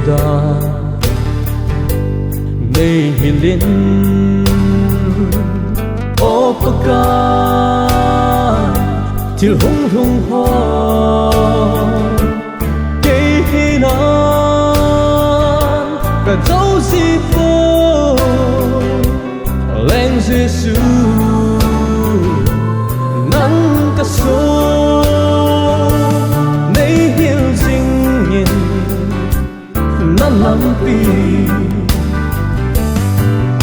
da nei hilin opaka til hung hung ho ke hinan ka dấu si fo leng Giêsu nắng ka so nei hil jing in nan lam pi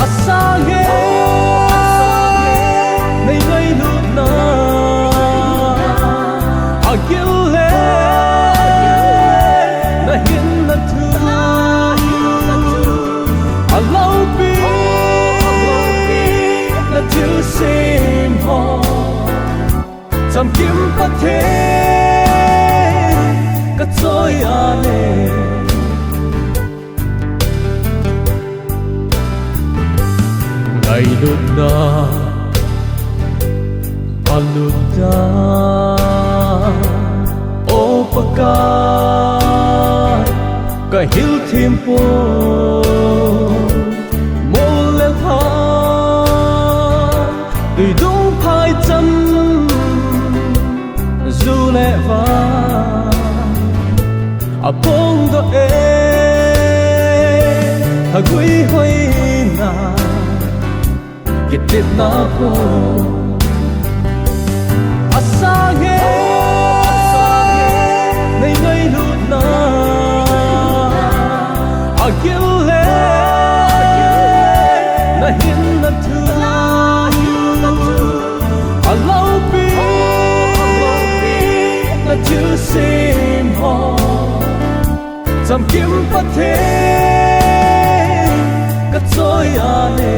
asa ge nei ngai lut na agil le na hin na tu alau pi na til sim ho cham kim pa the ka choi ane ngai lut na aluda opaka ka hil thim po mole ha tùy đúng phai chăm dù lệ va à bông đó thà quý huy na kết tiếp na po asa ge nei ngai lut na agil le na hin na tu alau pi na tu sim ho cham kim pa the ka choi ane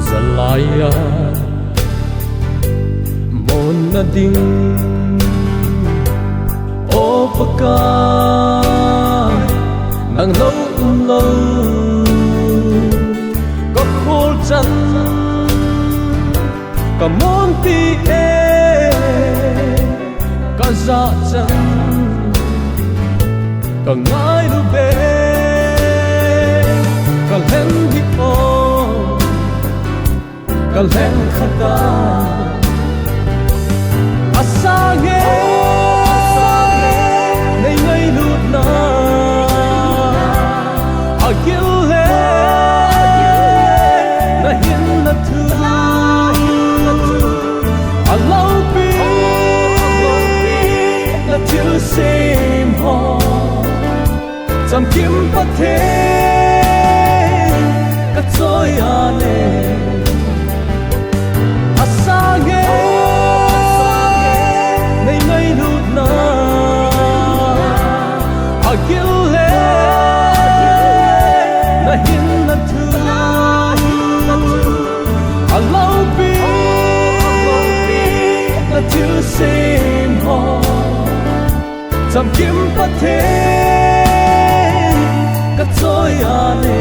Zalaya mon na ding opaka nang lâu có khô chân có món ti có dạ chân có ngái lu bê có lên hip hop có lên khata asa ge nei ngai lut na agil le na hin na tu alau pi na tu sim ho cham kim pa the ka choi ane asa ge nei ngai lut na agil le na hin na tu alau pi na tu sim ho cham kim pa the ka choi ane